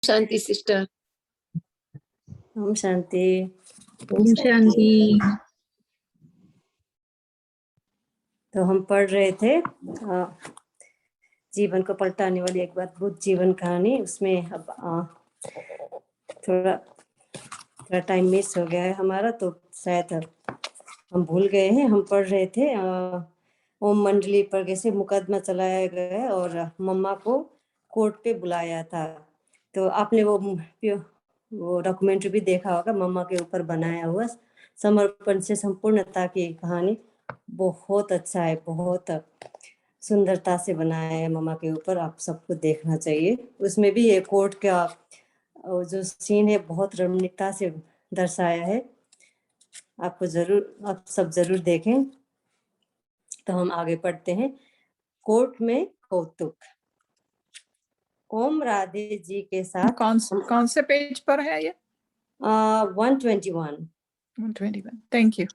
शांति sister. Om Shanti. Om Shanti. तो हम पढ़ रहे थे जीवन को पलटाने वाली एक अद्भुत जीवन कहानी। उसमें अब थोड़ा टाइम मिस हो गया है हमारा, तो शायद हम भूल गए हैं। हम पढ़ रहे थे ओम मंडली पर कैसे मुकदमा चलाया गया और मम्मा को कोर्ट पे बुलाया था। तो आपने वो डॉक्यूमेंट्री भी देखा होगा, मम्मा के ऊपर बनाया हुआ समर्पण से संपूर्णता की कहानी। बहुत अच्छा है, बहुत सुंदरता से बनाया है मम्मा के ऊपर। आप सबको देखना चाहिए। उसमें भी ये कोर्ट का जो सीन है बहुत रमणीकता से दर्शाया है। आप सब जरूर देखें। तो हम आगे पढ़ते हैं। कोर्ट में कौतुक। ओम राधे जी के साथ कौन से पेज पर है ये? 121। Thank you.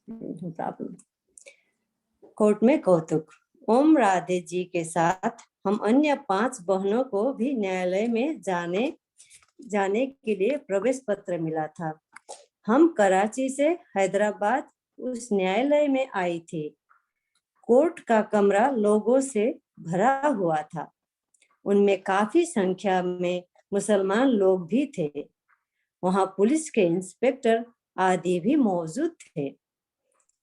No problem. Court में कौतुक। ओम राधे जी के साथ हम अन्य 5 बहनों को भी न्यायालय में जाने के लिए प्रवेश पत्र मिला था। हम कराची से हैदराबाद उस न्यायालय में आई थी। कोर्ट का कमरा लोगों से भरा हुआ था। उनमें काफी संख्या में मुसलमान लोग भी थे। वहां पुलिस के इंस्पेक्टर आदि भी मौजूद थे।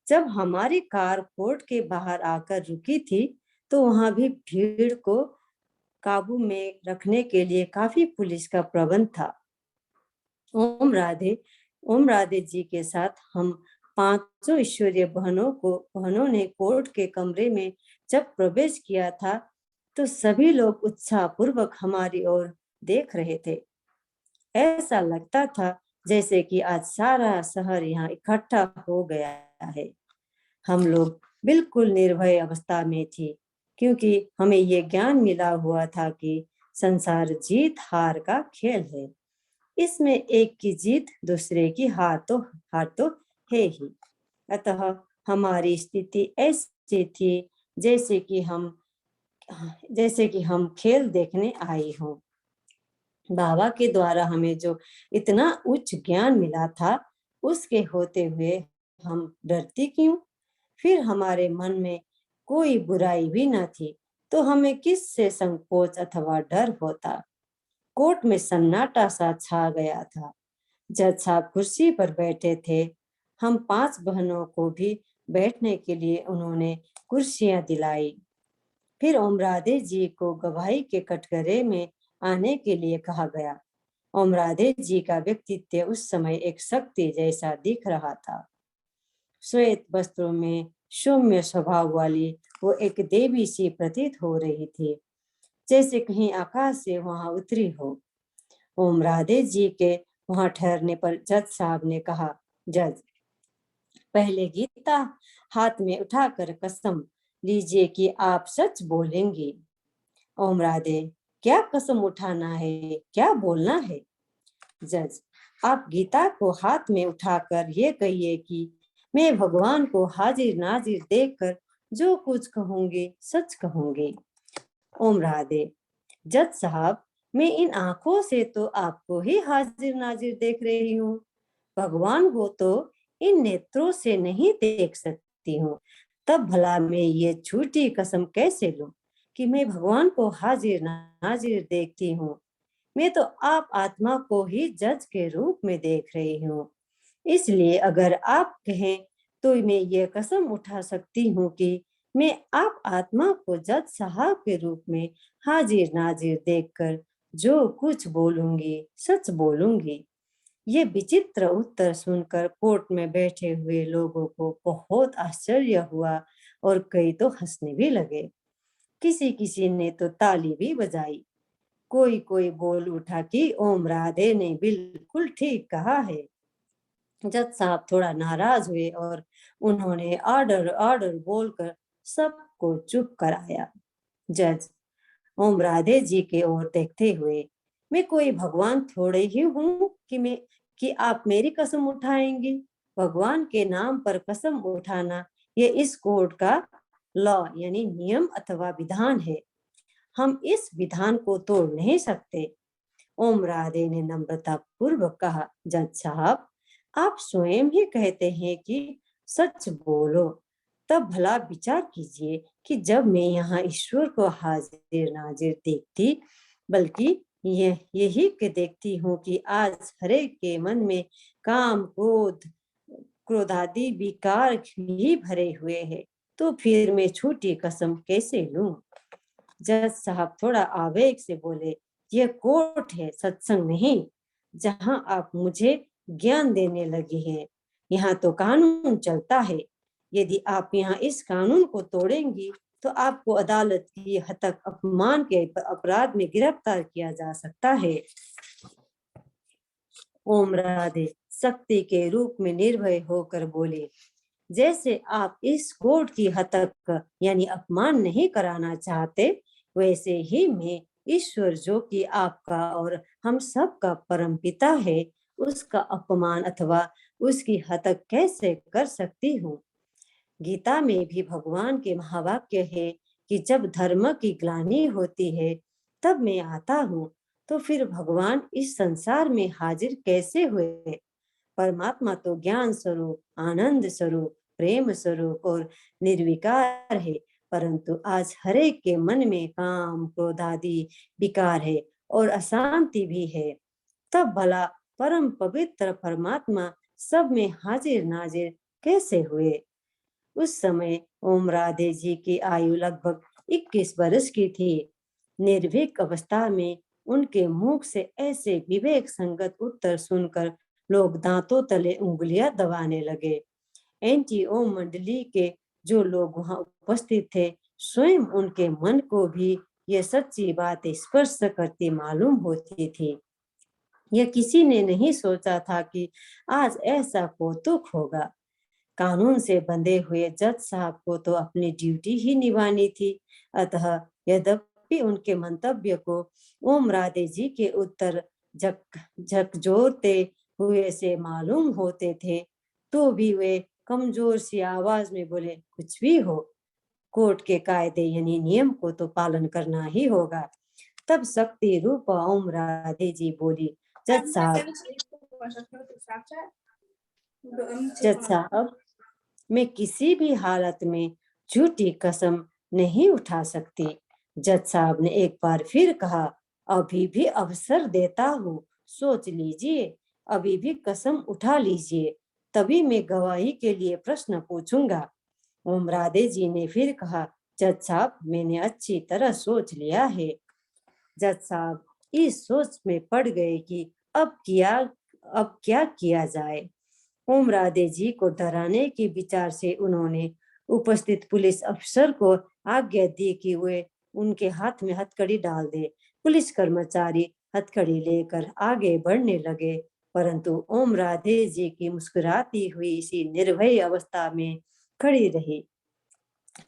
जब हमारी कार कोर्ट के बाहर आकर रुकी थी तो वहां भी भीड़ को काबू में रखने के लिए काफी पुलिस का प्रबंध था। ओम राधे जी के साथ हम 5 ईश्वरीय बहनों ने कोर्ट के कमरे में जब प्रवेश किया था तो सभी लोग उत्साहपूर्वक हमारी ओर देख रहे थे। ऐसा लगता था जैसे कि आज सारा शहर यहाँ इकट्ठा हो गया है। हम लोग बिल्कुल निर्भय अवस्था में थी, क्योंकि हमें ये ज्ञान मिला हुआ था कि संसार जीत हार का खेल है। इसमें एक की जीत दूसरे की हार तो है ही। अतः हमारी स्थिति ऐसी थी जैसे कि हम खेल देखने आए हों। बाबा के द्वारा हमें जो इतना उच्च ज्ञान मिला था, उसके होते हुए हम डरती क्यों? फिर हमारे मन में कोई बुराई भी न थी, तो हमें किस से संकोच अथवा डर होता? कोर्ट में सन्नाटा सा छा गया था। जज साहब कुर्सी पर बैठे थे। हम 5 बहनों को भी बैठने के लिए उन्होंने कुर्सियां दिलाई। फिर ओम राधे जी को गवाही के कटघरे में आने के लिए कहा गया। ओम राधे जी का व्यक्तित्व उस समय एक शक्ति जैसा दिख रहा था। श्वेत वस्त्रों में सौम्य स्वभाव वाली वो एक देवी सी प्रतीत हो रही थी, जैसे कहीं आकाश से वहां उतरी हो। ओम राधे जी के वहां ठहरने पर जज साहब ने कहा, जज, पहले गीता हाथ में उठाकर कसम लीजिए कि आप सच बोलेंगी। ओम राधे, क्या कसम उठाना है, क्या बोलना है? जज, आप गीता को हाथ में उठाकर ये कहिए कि मैं भगवान को हाजिर नाजिर देखकर जो कुछ कहूंगी सच कहूंगी। ओम राधे, जज साहब, मैं इन आंखों से तो आपको ही हाजिर नाजिर देख रही हूँ। भगवान को तो इन नेत्रों से नहीं देख सकती हूँ। तब भला मैं ये झूठी कसम कैसे लूं कि मैं भगवान को हाजिर नाजिर देखती हूँ? मैं तो आप आत्मा को ही जज के रूप में देख रही हूँ। इसलिए अगर आप कहें तो मैं ये कसम उठा सकती हूँ कि मैं आप आत्मा को जज साहब के रूप में हाजिर नाजिर देखकर जो कुछ बोलूंगी सच बोलूंगी। ये विचित्र उत्तर सुनकर कोर्ट में बैठे हुए लोगों को बहुत आश्चर्य हुआ और कई तो हंसने भी लगे। किसी ने तो ताली भी बजाई। कोई बोल उठा कि ओम राधे ने बिल्कुल ठीक कहा है। जज साहब थोड़ा नाराज हुए और उन्होंने ऑर्डर बोलकर सबको चुप कराया। जज ओम राधे जी के ओर देखते हुए, मैं कोई भगवान थोड़े ही हूँ कि आप मेरी कसम उठाएंगी? भगवान के नाम पर कसम उठाना ये इस कोर्ट का लॉ यानी नियम अथवा विधान है। हम इस विधान को तोड़ नहीं सकते। ओम राधे ने नम्रता पूर्वक कहा, जज साहब, आप स्वयं ही कहते हैं कि सच बोलो, तब भला विचार कीजिए कि जब मैं यहाँ ईश्वर को हाजिर नाजिर देखती, बल्कि यही के देखती हूँ कि आज हरेक के मन में काम क्रोधादि विकार ही भरे हुए हैं, तो फिर मैं झूठी कसम कैसे लूं? जज साहब थोड़ा आवेग से बोले, यह कोर्ट है, सत्संग नहीं, जहां आप मुझे ज्ञान देने लगी हैं। यहाँ तो कानून चलता है। यदि आप यहाँ इस कानून को तोड़ेंगी तो आपको अदालत की हतक अपमान के अपराध में गिरफ्तार किया जा सकता है। ओम राधे शक्ति के रूप में निर्भय होकर बोले, जैसे आप इस कोर्ट की हतक यानी अपमान नहीं कराना चाहते, वैसे ही मैं ईश्वर जो कि आपका और हम सब का परम पिता है, उसका अपमान अथवा उसकी हतक कैसे कर सकती हूँ? गीता में भी भगवान के महावाक्य है कि जब धर्म की ग्लानि होती है तब मैं आता हूँ। तो फिर भगवान इस संसार में हाजिर कैसे हुए? परमात्मा तो ज्ञान स्वरूप, आनंद स्वरूप, प्रेम स्वरूप और निर्विकार है, परंतु आज हरेक के मन में काम क्रोध आदि विकार है और अशांति भी है। तब भला परम पवित्र परमात्मा सब में हाजिर नाजिर कैसे हुए? उस समय ओम राधे जी की आयु लगभग 21 वर्ष की थी। निर्भीक अवस्था में उनके मुख से ऐसे विवेक संगत उत्तर सुनकर लोग दांतों तले उंगलियां दबाने लगे। एंटी ओम मंडली के जो लोग वहां उपस्थित थे, स्वयं उनके मन को भी यह सच्ची बात स्पर्श करती मालूम होती थी। यह किसी ने नहीं सोचा था कि आज ऐसा कौतुक होगा। कानून से बंधे हुए जज साहब को तो अपनी ड्यूटी ही निभानी थी, अतः यद्यपि उनके मंतव्य को ओम राधे जी के उत्तर झकझोरते हुए से मालूम होते थे, तो भी वे कमजोर सी आवाज में बोले, कुछ भी हो, कोर्ट के कायदे यानी नियम को तो पालन करना ही होगा। तब शक्ति रूप ओम राधे जी बोली, जज साहब, मैं किसी भी हालत में झूठी कसम नहीं उठा सकती। जज साहब ने एक बार फिर कहा, अभी भी अवसर देता हूँ, सोच लीजिए, अभी भी कसम उठा लीजिए, तभी मैं गवाही के लिए प्रश्न पूछूंगा। ओम राधे जी ने फिर कहा, जज साहब, मैंने अच्छी तरह सोच लिया है। जज साहब इस सोच में पड़ गए कि अब क्या किया जाए। ओम राधे जी को डराने के विचार से उन्होंने उपस्थित पुलिस अफसर को आज्ञा दी कि वे उनके हाथ में हथकड़ी डाल दे। पुलिस कर्मचारी हथकड़ी लेकर आगे बढ़ने लगे, परंतु ओम राधे जी की मुस्कुराती हुई इसी निर्भय अवस्था में खड़ी रही।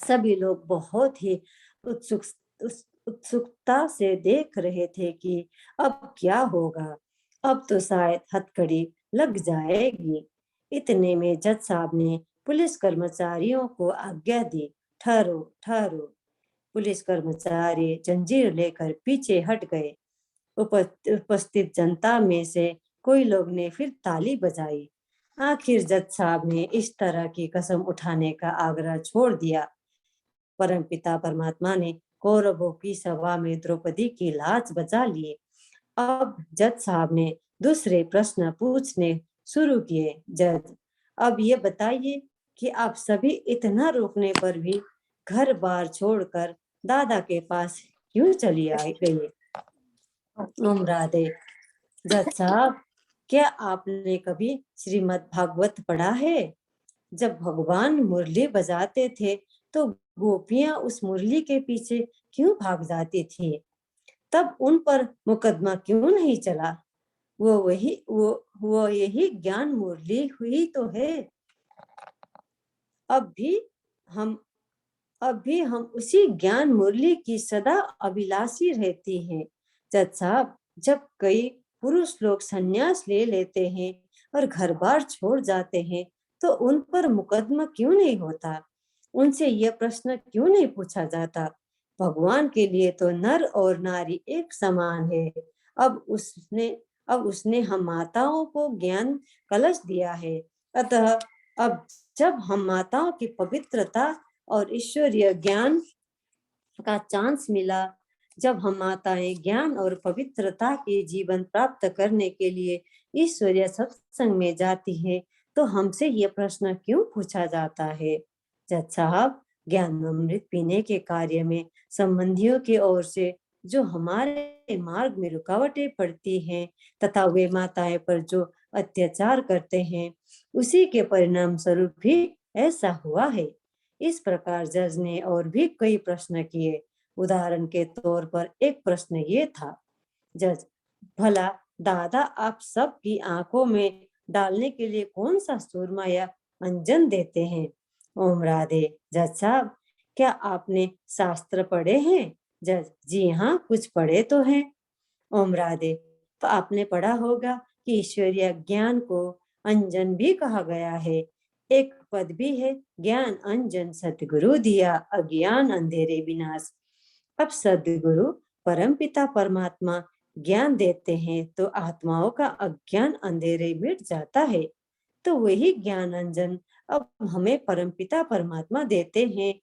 सभी लोग बहुत ही उत्सुक उत्सुकता से देख रहे थे कि अब क्या होगा। अब तो शायद हथकड़ी लग जाएगी। इतने में जज साहब ने पुलिस कर्मचारियों को आज्ञा दी, ठहरो ठहरो। पुलिस कर्मचारी जंजीर लेकर पीछे हट गए। उपस्थित जनता में से कोई लोग ने फिर ताली बजाई। आखिर जज साहब ने इस तरह की कसम उठाने का आग्रह छोड़ दिया। परमपिता परमात्मा ने कौरवों की सभा में द्रौपदी की लाज बचा ली। अब जज साहब ने दूसरे प्रश्न पूछने शुरू किए। जज, अब ये बताइए कि आप सभी इतना रोकने पर भी घर बार छोड़कर दादा के पास क्यों चली आई गई? ओम राधे, जज साहब, क्या आपने कभी श्रीमद् भागवत पढ़ा है? जब भगवान मुरली बजाते थे तो गोपियां उस मुरली के पीछे क्यों भाग जाती थी? तब उन पर मुकदमा क्यों नहीं चला? वो यही ज्ञान मुरली हुई तो है। अब भी हम उसी ज्ञान मुरली की सदा अभिलाषी रहती हैं। जज साहब, जब कई पुरुष लोग संन्यास ले लेते हैं और घर बार छोड़ जाते हैं, तो उन पर मुकदमा क्यों नहीं होता? उनसे यह प्रश्न क्यों नहीं पूछा जाता? भगवान के लिए तो नर और नारी एक समान है। अब उसने हम माताओं को ज्ञान कलश दिया है। अतः अब जब हम माताओं की पवित्रता और ईश्वरीय ज्ञान का चांस मिला, जब हम माताएं ज्ञान और पवित्रता के जीवन प्राप्त करने के लिए ईश्वरीय सत्संग में जाती है, तो हमसे ये प्रश्न क्यों पूछा जाता है? जज साहब, ज्ञान अमृत पीने के कार्य में संबंधियों की ओर से जो हमारे मार्ग में रुकावटें पड़ती हैं तथा वे माताएं पर जो अत्याचार करते हैं, उसी के परिणाम स्वरूप भी ऐसा हुआ है। इस प्रकार जज ने और भी कई प्रश्न किए। उदाहरण के तौर पर एक प्रश्न ये था, जज, भला दादा आप सबकी आंखों में डालने के लिए कौन सा सुरमा या अंजन देते हैं? ओम राधे, जज साहब, क्या आपने शास्त्र पढ़े हैं? जज, जी हाँ, कुछ पढ़े तो हैं। ओम राधे, तो आपने पढ़ा होगा कि ईश्वरीय ज्ञान को अंजन भी कहा गया है। एक पद भी है, ज्ञान अंजन सतगुरु दिया, अज्ञान अंधेरे विनाश। अब सदगुरु परमपिता परमात्मा ज्ञान देते हैं तो आत्माओं का अज्ञान अंधेरे मिट जाता है। तो वही ज्ञान अंजन अब हमें परमपिता परमात्मा देते हैं,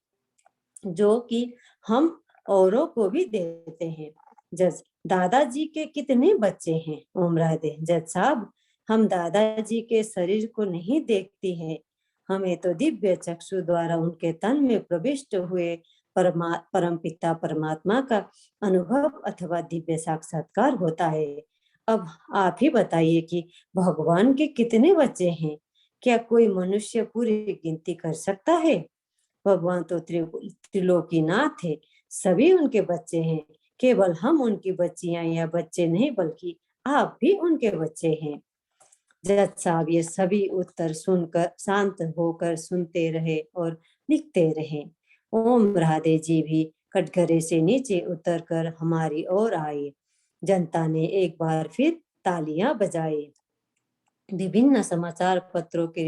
जो कि हम औरों को भी देते हैं। जज, दादाजी के कितने बच्चे हैं? ओम राधे, जज साहब, हम दादाजी के शरीर को नहीं देखती हैं, हमें तो दिव्य चक्षु द्वारा उनके तन में प्रविष्ट हुए परमपिता परमात्मा का अनुभव अथवा दिव्य साक्षात्कार होता है। अब आप ही बताइए कि भगवान के कितने बच्चे हैं? क्या कोई मनुष्य पूरी गिनती कर सकता है? भगवान तो त्रिलोकीनाथ है, सभी उनके बच्चे हैं। केवल हम उनकी बच्चियां या बच्चे नहीं, बल्कि आप भी उनके बच्चे हैं। जज साहब ये सभी उत्तर सुनकर शांत होकर सुनते रहे और लिखते रहे। ओम राधे जी भी कटघरे से नीचे उतरकर हमारी ओर आए। जनता ने एक बार फिर तालियां बजाई। विभिन्न समाचार पत्रों के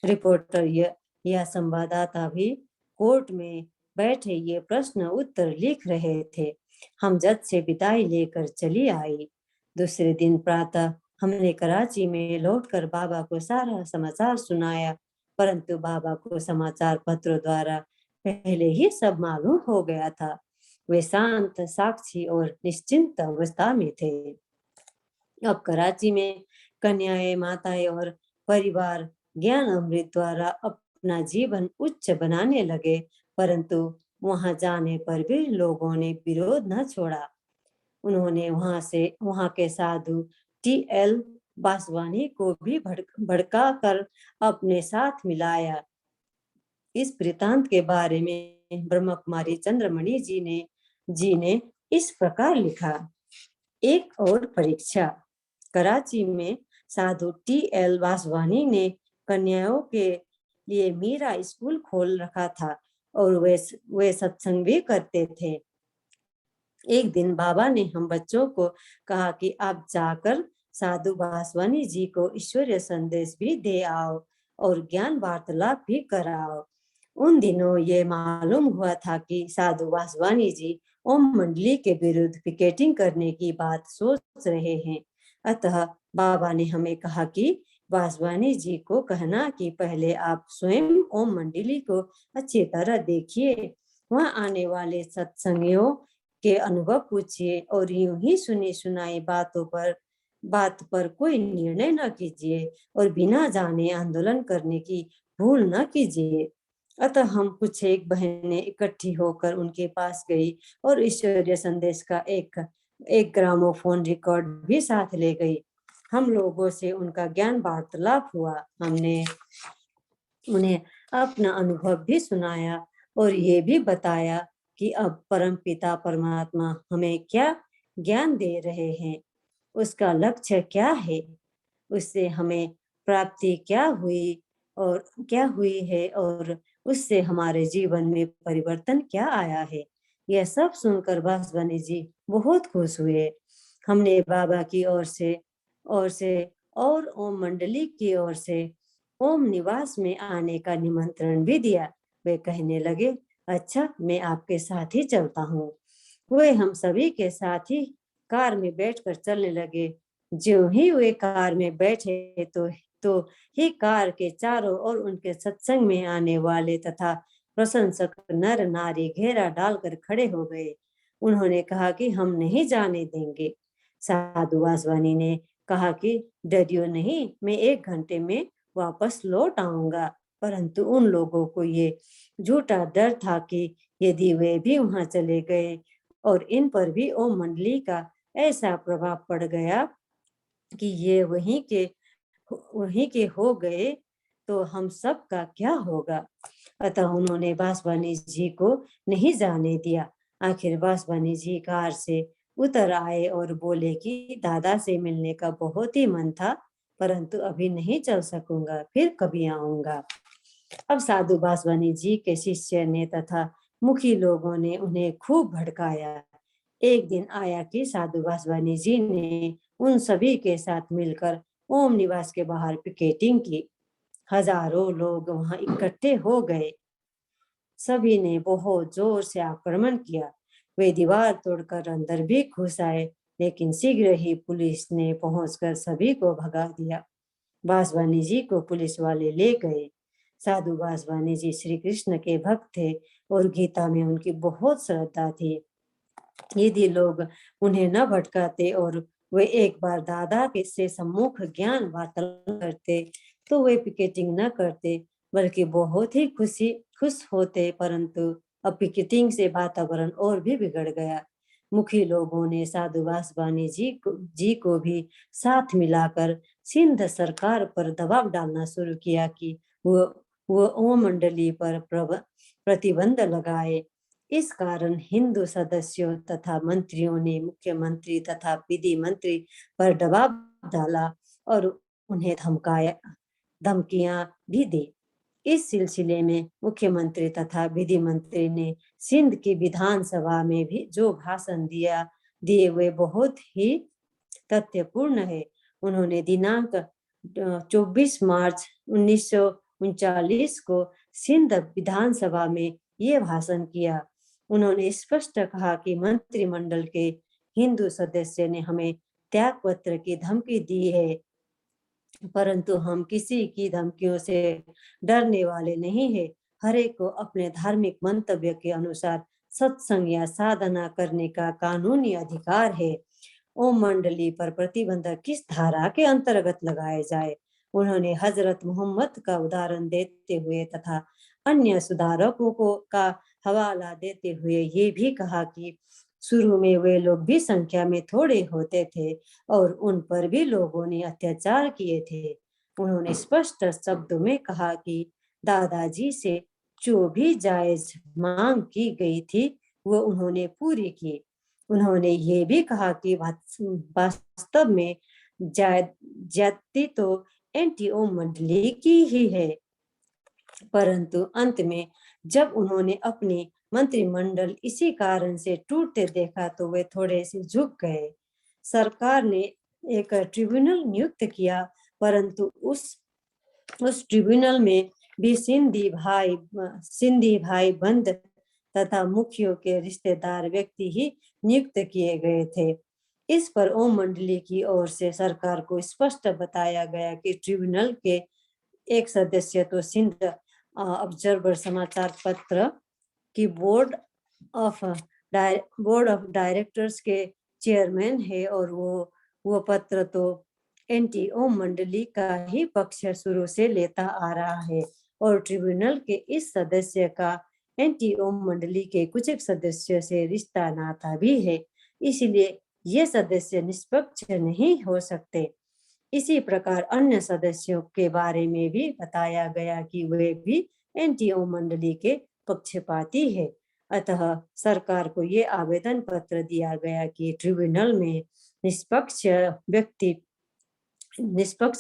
रिपोर्टर या संवाददाता भी कोर्ट में बैठे ये प्रश्न उत्तर लिख रहे थे। हम जज से विदाई लेकर चली आई। दूसरे दिन प्रातः हमने कराची में लौटकर बाबा को सारा समाचार सुनाया, परंतु बाबा को समाचार पत्रों द्वारा पहले ही सब मालूम हो गया था। वे शांत, साक्षी और निश्चिंत अवस्था में थे। अब कराची में कन्याएं, माताएं और परिवार ज्ञान अमृत द्वारा अपना जीवन उच्च बनाने लगे, परंतु वहां जाने पर भी लोगों ने विरोध न छोड़ा। उन्होंने वहां के साधु T.L. बासवानी को भी भड़का कर अपने साथ मिलाया। इस वृतांत के बारे में ब्रह्म कुमारी चंद्रमणि जी ने इस प्रकार लिखा। एक और परीक्षा। कराची में साधु T.L. वासवानी ने कन्याओं के लिए मीरा स्कूल खोल रखा था और वे सत्संग भी करते थे। एक दिन बाबा ने हम बच्चों को कहा कि आप जाकर साधु वासवानी जी को ईश्वरीय संदेश भी दे आओ और ज्ञान वार्तालाप भी कराओ। उन दिनों ये मालूम हुआ था कि साधु वासवानी जी ओम मंडली के विरुद्ध पिकेटिंग करने की बात सोच रहे हैं। अतः बाबा ने हमें कहा कि वासवानी जी को कहना कि पहले आप स्वयं ओम मंडली को अच्छी तरह देखिए, वहां आने वाले सत्संगियों के अनुभव पूछिए और यूं ही सुनी सुनाई बात पर कोई निर्णय न कीजिए और बिना जाने आंदोलन करने की भूल न कीजिए। अतः हम कुछ एक बहनें इकट्ठी होकर उनके पास गई और ईश्वरीय संदेश का एक ग्रामोफोन रिकॉर्ड भी साथ ले गई। हम लोगों से उनका ज्ञान वार्तालाप हुआ। हमने उन्हें अपना अनुभव भी सुनाया और ये भी बताया कि अब परम पिता परमात्मा हमें क्या ज्ञान दे रहे हैं, उसका लक्ष्य क्या है, उससे हमें प्राप्ति क्या हुई है और उससे हमारे जीवन में परिवर्तन क्या आया है। यह सब सुनकर वासवानी जी बहुत खुश हुए। हमने बाबा की ओर से और ओम मंडली की ओर से ओम निवास में आने का निमंत्रण भी दिया। वे कहने लगे, अच्छा मैं आपके साथ ही चलता हूँ। वे हम सभी के साथ ही कार में बैठकर चलने लगे। जो ही वे कार में बैठे तो ही कार के चारों ओर उनके सत्संग में आने वाले तथा प्रशंसक नर नारी घेरा डालकर खड़े हो गए। उन्होंने कहा कि हम नहीं जाने देंगे। साधु वासवानी ने कहा कि डरियो नहीं, मैं 1 घंटे में वापस लौट आऊंगा। परंतु उन लोगों को ये झूठा डर था कि यदि वे भी वहां चले गए और इन पर भी ओम मंडली का ऐसा प्रभाव पड़ गया कि ये वहीं के हो गए तो हम सब का क्या होगा। अतः उन्होंने बांसवानी जी को नहीं जाने दिया। आखिर बांसवानी जी कार से उतर आए और बोले कि दादा से मिलने का बहुत ही मन था, परंतु अभी नहीं चल सकूंगा, फिर कभी आऊंगा। अब साधु बांसवानी जी के शिष्य ने तथा मुखी लोगों ने उन्हें खूब भड़काया। एक दिन आया कि साधु बांसवानी जी ने उन सभी के साथ मिलकर ओम निवास के बाहर पिकेटिंग की। हजारों लोग वहां इकट्ठे हो गए। सभी ने बहुत जोर से आक्रमण किया। वे दीवार तोड़कर अंदर भी घुस आए, लेकिन शीघ्र ही पुलिस ने पहुंचकर सभी को भगा दिया। बांसवानी जी को पुलिस वाले ले गए। साधु बांसवानी जी श्री कृष्ण के भक्त थे और गीता में उनकी बहुत श्रद्धा थी। यदि लोग उन्हें न भटकाते और वे एक बार दादा के से सम्मुख ज्ञान वार्तालाप करते तो वे पिकेटिंग न करते, बल्कि बहुत ही खुश होते। परंतु अब पिकेटिंग से वातावरण और भी बिगड़ गया। मुखी लोगों ने साधु वासवानी जी को भी साथ मिलाकर सिंध सरकार पर दबाव डालना शुरू किया कि वो ओम मंडली पर प्रतिबंध लगाए। इस कारण हिंदू सदस्यों तथा मंत्रियों ने मुख्यमंत्री तथा विधि मंत्री पर दबाव डाला और उन्हें धमकियां भी दी। इस सिलसिले में मुख्यमंत्री तथा विधि मंत्री ने सिंध की विधानसभा में भी जो भाषण दिए वे बहुत ही तथ्यपूर्ण है। उन्होंने दिनांक 24 मार्च 1939 को सिंध विधानसभा में ये भाषण किया। उन्होंने स्पष्ट कहा कि मंत्रिमंडल के हिंदू सदस्य ने हमें त्याग पत्र की धमकी दी है, परंतु हम किसी की धमकियों से डरने वाले नहीं है। हर एक को अपने धार्मिक मंतव्य के अनुसार सत्संग या साधना करने का कानूनी अधिकार है। ओम मंडली पर प्रतिबंध किस धारा के अंतर्गत लगाए जाए। उन्होंने हजरत मोहम्मद का उदाहरण देते हुए तथा अन्य सुधारकों का हवाला देते हुए ये भी कहा कि शुरू में वे लोग भी संख्या में थोड़े होते थे और उन पर भी लोगों ने अत्याचार किए थे। उन्होंने स्पष्ट शब्दों में कहा कि दादाजी से जो भी जायज मांग की गई थी वो उन्होंने पूरी की। उन्होंने ये भी कहा कि वास्तव में जाति तो एंटी ओम मंडली की ही है। परंतु अंत में जब उन्होंने अपने मंत्रिमंडल इसी कारण से टूटते देखा तो वे थोड़े से झुक गए। सरकार ने एक ट्रिब्यूनल नियुक्त किया, परंतु उस ट्रिब्यूनल में भी सिंधी भाई बंद तथा मुखियों के रिश्तेदार व्यक्ति ही नियुक्त किए गए थे। इस पर ओम मंडली की ओर से सरकार को स्पष्ट बताया गया कि ट्रिब्यूनल के एक सदस्य तो सिंध ऑब्जर्वर समाचार पत्र की बोर्ड ऑफ डायरेक्टर्स के चेयरमैन है और वो पत्र तो एंटी ओम मंडली का ही पक्ष शुरू से लेता आ रहा है और ट्रिब्यूनल के इस सदस्य का एंटी ओम मंडली के कुछ सदस्यों से रिश्ता नाता भी है, इसलिए ये सदस्य निष्पक्ष नहीं हो सकते। इसी प्रकार अन्य सदस्यों के बारे में भी बताया गया कि वे भी एंटी ओम मंडली के पक्षपाती है। अतः सरकार को ये आवेदन पत्र दिया गया कि ट्रिब्यूनल में निष्पक्ष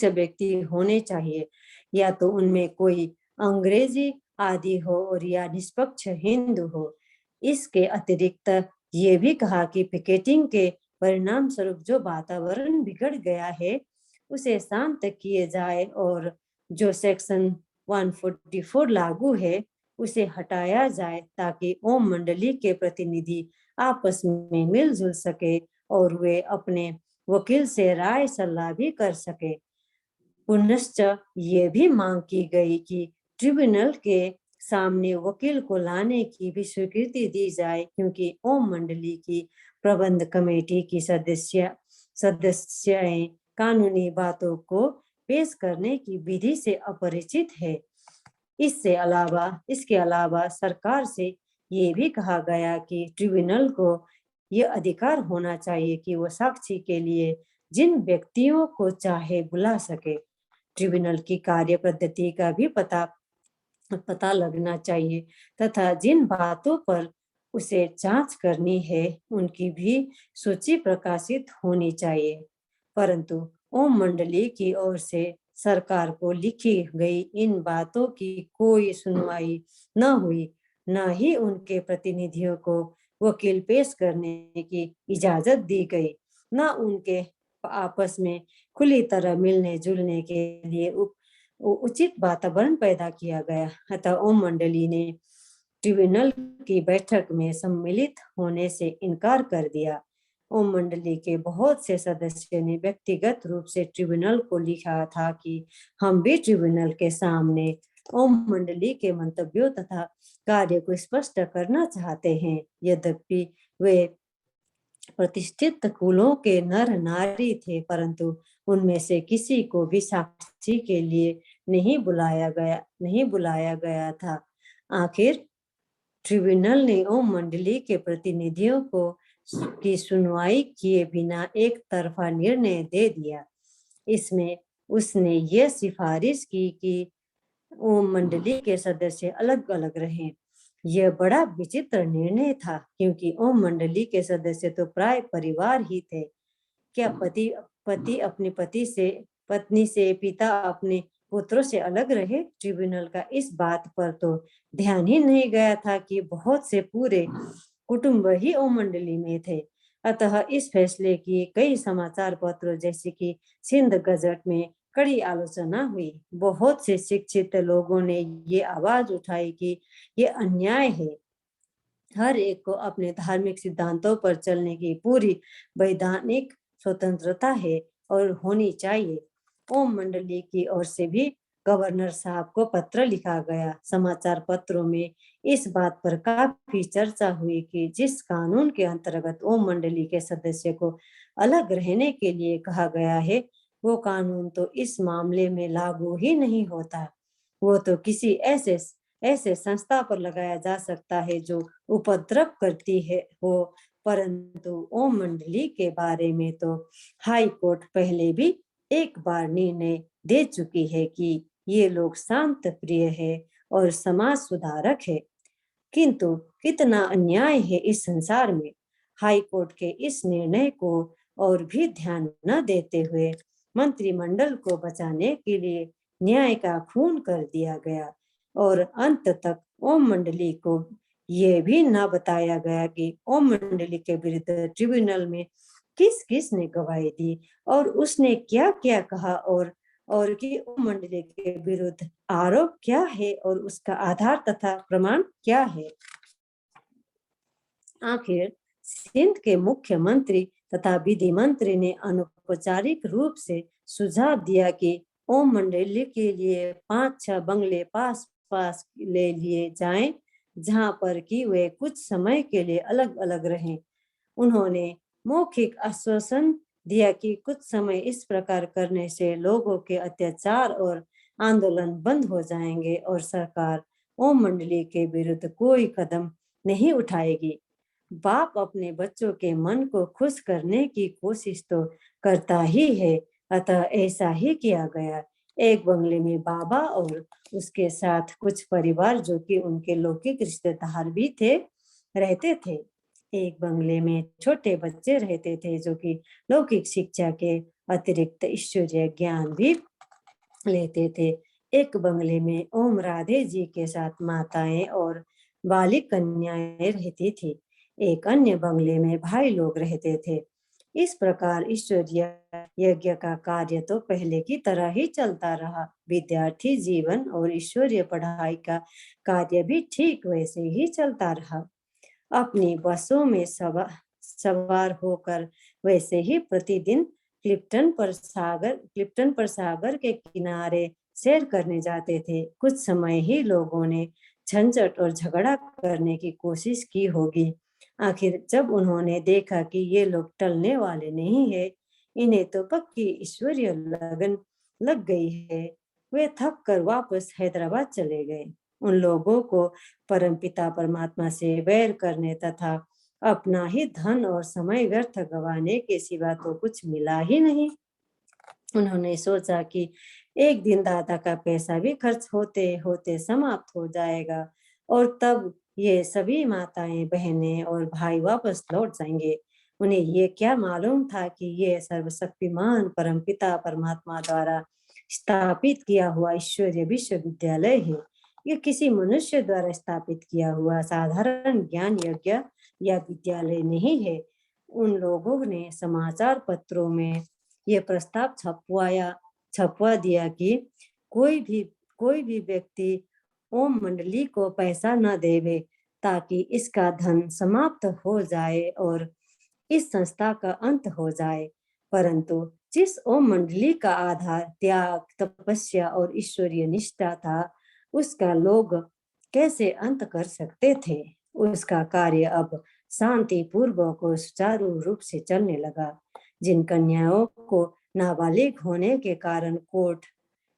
व्यक्ति होने चाहिए, या तो उनमें कोई अंग्रेजी आदि हो और या निष्पक्ष हिंदू हो। इसके अतिरिक्त ये भी कहा कि पिकेटिंग के परिणाम स्वरूप जो वातावरण बिगड़ गया है उसे शांत किए जाए और जो सेक्शन 144 लागू है उसे हटाया जाए ताकि ओम मंडली के प्रतिनिधि आपस में मिलजुल सके और वे अपने वकील से राय सलाह भी कर सके। पुनश्च ये भी मांग की गई कि ट्रिब्यूनल के सामने वकील को लाने की भी स्वीकृति दी जाए, क्योंकि ओम मंडली की प्रबंध कमेटी की सदस्यें कानूनी बातों को पेश करने की विधि से अपरिचित है। इसके अलावा सरकार से ये भी कहा गया कि ट्रिब्यूनल को ये अधिकार होना चाहिए कि वो साक्षी के लिए जिन व्यक्तियों को चाहे बुला सके। ट्रिब्यूनल की कार्य पद्धति का भी पता लगना चाहिए तथा जिन बातों पर उसे जांच करनी है उनकी भी सूची प्रकाशित होनी चाहिए। परंतु ओम मंडली की ओर से सरकार को लिखी गई इन बातों की कोई सुनवाई न हुई, न ही उनके प्रतिनिधियों को वकील पेश करने की इजाजत दी गई, न उनके आपस में खुली तरह मिलने जुलने के लिए उचित वातावरण पैदा किया गया। अतः ओम मंडली ने ट्रिब्यूनल की बैठक में सम्मिलित होने से इनकार कर दिया। ओम मंडली के बहुत से सदस्यों ने व्यक्तिगत रूप से ट्रिब्यूनल को लिखा था कि हम भी ट्रिब्यूनल के सामने ओम मंडली के मंतव्यों तथा कार्य को स्पष्ट करना चाहते हैं। यद्यपि वे प्रतिष्ठित कुलों के नर नारी थे, परंतु उनमें से किसी को भी साक्षी के लिए नहीं बुलाया गया था। आखिर ट्रिब्यूनल ने ओम मंडली के प्रतिनिधियों की सुनवाई किए बिना एक तरफा निर्णय दे दिया। इसमें उसने ये सिफारिश की कि ओम मंडली के सदस्य अलग अलग रहें। यह बड़ा विचित्र निर्णय था, क्योंकि ओम मंडली के सदस्य तो प्राय परिवार ही थे। क्या पति अपनी पत्नी से, पिता अपने पुत्रों से अलग रहे? ट्रिब्यूनल का इस बात पर तो ध्यान ही नहीं गया था कि बहुत से पूरे कुटुंब ही ओम मंडली में थे। अतः इस फैसले की कई समाचार पत्रों जैसे कि सिंध गजट में कड़ी आलोचना हुई। बहुत से शिक्षित लोगों ने ये आवाज उठाई कि ये अन्याय है। हर एक को अपने धार्मिक सिद्धांतों पर चलने की पूरी वैधानिक स्वतंत्रता है और होनी चाहिए। ओम मंडली की ओर से भी गवर्नर साहब को पत्र लिखा गया। समाचार पत्रों में इस बात पर काफी चर्चा हुई कि जिस कानून के अंतर्गत ओम मंडली के सदस्य को अलग रहने के लिए कहा गया है, वो कानून तो इस मामले में लागू ही नहीं होता। वो तो किसी ऐसे संस्था पर लगाया जा सकता है जो उपद्रव करती हो, परंतु ओम मंडली के बारे में तो हाई कोर्ट पहले भी एक बार निर्णय दे चुकी है कि ये लोग शांत प्रिय है और समाज सुधारक है। किंतु कितना अन्याय है इस संसार में। हाई कोर्ट के इस निर्णय को और भी ध्यान न देते हुए मंत्रिमंडल को बचाने के लिए न्याय का खून कर दिया गया और अंत तक ओम मंडली को यह भी न बताया गया कि ओम मंडली के विरुद्ध ट्रिब्यूनल में किस किस ने गवाही दी और उसने क्या क्या कहा और कि ओम मंडली के विरुद्ध आरोप क्या है और उसका आधार तथा प्रमाण क्या है। आखिर सिंध के मुख्यमंत्री तथा विधि मंत्री ने अनौपचारिक रूप से सुझाव दिया कि ओम मंडली के लिए 5-6 बंगले पास पास ले लिए जाएं, जहां पर कि वे कुछ समय के लिए अलग अलग रहें। उन्होंने मौखिक आश्वासन दिया कि कुछ समय इस प्रकार करने से लोगों के अत्याचार और आंदोलन बंद हो जाएंगे और सरकार ओम मंडली के विरुद्ध कोई कदम नहीं उठाएगी। बाप अपने बच्चों के मन को खुश करने की कोशिश तो करता ही है, अतः ऐसा ही किया गया। एक बंगले में बाबा और उसके साथ कुछ परिवार जो कि उनके लौकिक रिश्तेदार भी थे रहते थे। एक बंगले में छोटे बच्चे रहते थे जो कि लौकिक शिक्षा के अतिरिक्त ईश्वरीय ज्ञान भी लेते थे। एक बंगले में ओम राधे जी के साथ माताएं और बालिक कन्याएं रहती थी। एक अन्य बंगले में भाई लोग रहते थे। इस प्रकार ईश्वरीय यज्ञ का कार्य तो पहले की तरह ही चलता रहा। विद्यार्थी जीवन और ईश्वरीय पढ़ाई का कार्य भी ठीक वैसे ही चलता रहा। अपनी बसों में सवार होकर वैसे ही प्रतिदिन क्लिफ्टन पर सागर के किनारे सैर करने जाते थे। कुछ समय ही लोगों ने झंझट और झगड़ा करने की कोशिश की होगी। आखिर जब उन्होंने देखा कि ये लोग टलने वाले नहीं है, इन्हें तो पक्की ईश्वरीय लगन लग गई है, वे थक कर वापस हैदराबाद चले गए। उन लोगों को परमपिता परमात्मा से वैर करने तथा अपना ही धन और समय व्यर्थ गंवाने के सिवा तो कुछ मिला ही नहीं। उन्होंने सोचा कि एक दिन दादा का पैसा भी खर्च होते होते समाप्त हो जाएगा और तब ये सभी माताएं, बहनें और भाई वापस लौट जाएंगे। उन्हें ये क्या मालूम था कि ये सर्वशक्तिमान परमपिता परमात्मा द्वारा स्थापित किया हुआ ईश्वरीय विश्वविद्यालय है। ये किसी मनुष्य द्वारा स्थापित किया हुआ साधारण ज्ञान यज्ञ या विद्यालय नहीं है। उन लोगों ने समाचार पत्रों में ये प्रस्ताव छपवा दिया कि कोई भी व्यक्ति ओम मंडली को पैसा न देवे ताकि इसका धन समाप्त हो जाए और इस संस्था का अंत हो जाए। परंतु जिस ओम मंडली का आधार त्याग, तपस्या और ईश्वरीय निष्ठा था, उसका लोग कैसे अंत कर सकते थे? उसका कार्य अब शांति पूर्वक और सुचारू रूप से चलने लगा। जिन कन्याओं को नाबालिग होने के कारण कोर्ट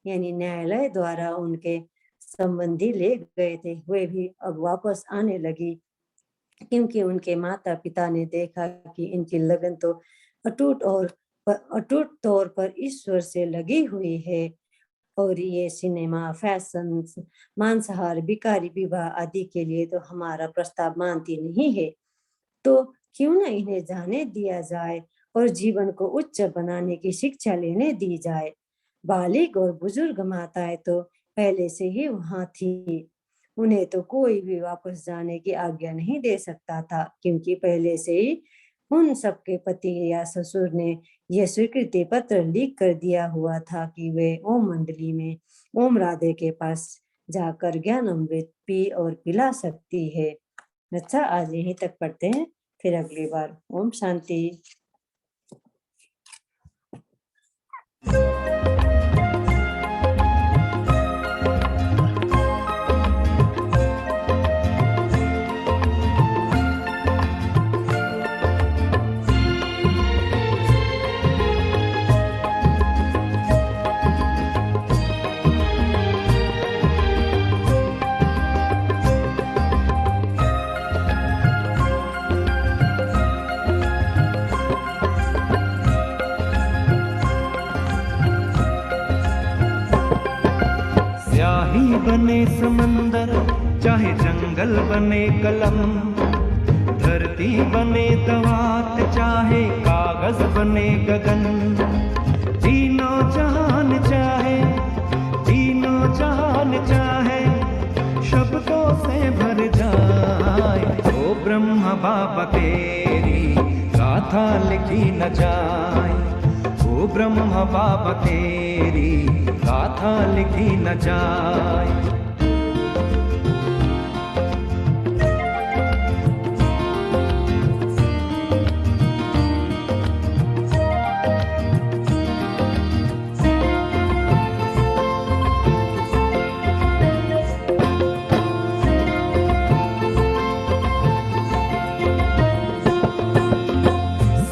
यानी न्यायालय द्वारा उनके संबंधी ले गए थे, वे भी अब वापस आने लगी, क्योंकि उनके माता पिता ने देखा कि इनकी लगन तो अटूट तौर पर ईश्वर से लगी हुई है और ये सिनेमा, फैशन, मांसाहार, भिखारी विवाह आदि के लिए तो हमारा प्रस्ताव मानती नहीं है। तो क्यों न इन्हें जाने दिया जाए और जीवन को उच्च बनाने की शिक्षा लेने दी जाए। बालिग और बुजुर्ग माताएं तो पहले से ही वहां थी, उन्हें तो कोई भी वापस जाने की आज्ञा नहीं दे सकता था, क्योंकि पहले से ही उन सबके पति या ससुर ने यह स्वीकृति पत्र लिख कर दिया हुआ था कि वे ओम मंडली में ओम राधे के पास जाकर ज्ञान अमृत पी और पिला सकती है। अच्छा, आज यहीं तक पढ़ते हैं, फिर अगली बार। ओम शांति। बने समंदर, चाहे जंगल बने कलम, धरती बने दवात, चाहे कागज बने गगन, तीनों जहान चाहे, तीनों जहान चाहे, शब्दों से भर जाए। ओ ब्रह्मा बाबा तेरी गाथा लिखी न जाए, ओ ब्रह्मा बाबा तेरी गाथा लिखी न जाए।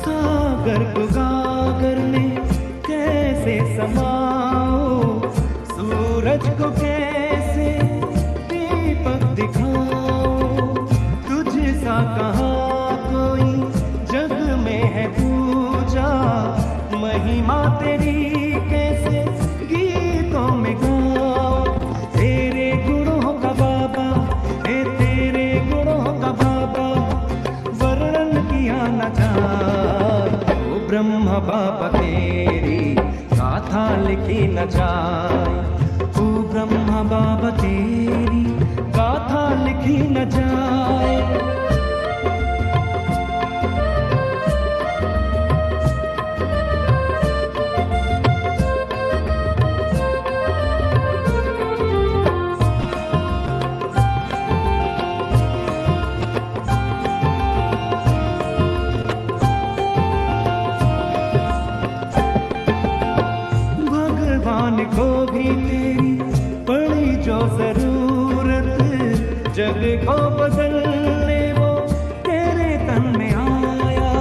सागर को गागर में कैसे समाओ, सूरज को कैसे दीपक दिखाओ, तुझ सा कहाँ कोई जग में है पूजा, महिमा तेरी कैसे गीतों में गाओ। तेरे गुणों का बाबा, तेरे गुणों का बाबा, वर्णन किया न जाए। ओ ब्रह्मा बाबा तेरी गाथा लिखी न जाए, ओ ब्रह्मा बाबा तेरी गाथा लिखी न जाए। भगवान को भी तेरी पड़ी जो जरूरत, जग को बदलने वो तेरे तन में आया।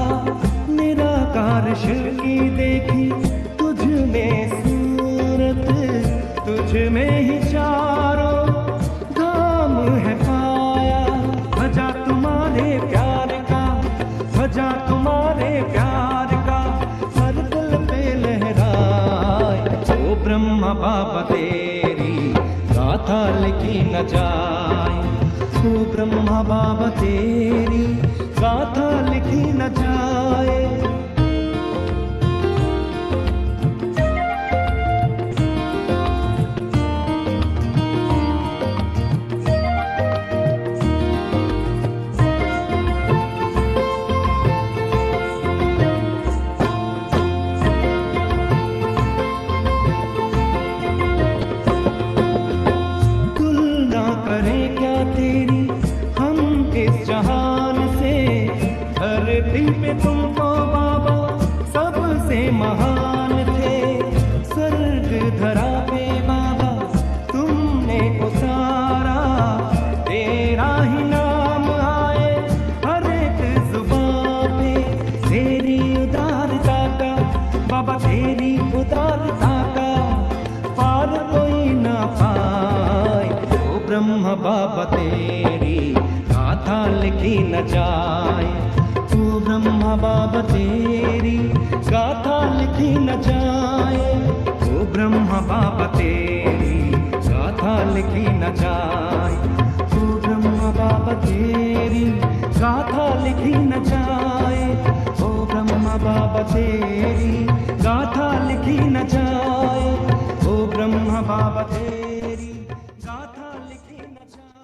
निराकार शिव की देखी तुझ में सूरत, तुझ में ही चारों धाम है पाया। भजा तुम्हारे प्यार का, भजा तुम्हारे प्यार का, हर दिल पे लहराए। ओ ब्रह्मा बाबा तेरी गाथा लिखी न जाए, ओ ब्रह्मा बाबा तेरी गाथा लिखी न जाए। तुलना करें क्या तेरी हम इस जहान से, धरती पे तुमको बाबा सबसे महान थे। स्वर्ग धरा पे बाबा तुमने उतारा, तेरा ही नाम आए हर एक जुबान पे। तेरी उदारता का बाबा, तेरी उदारता का पार कोई ना पाए। ओ ब्रह्मा बाबा तेरी गाथा लिखी न जाए, ओ ब्रह्मा बाबा तेरी गाथा लिखी न जाए। ओ ब्रह्मा बाबा तेरी गाथा लिखी न जाए, ओ ब्रह्मा बाबा तेरी गाथा लिखी न जाए। ओ ब्रह्मा बाबा तेरी गाथा लिखी न जाए, ओ ब्रह्मा बाबा तेरी गाथा लिखी न जाए।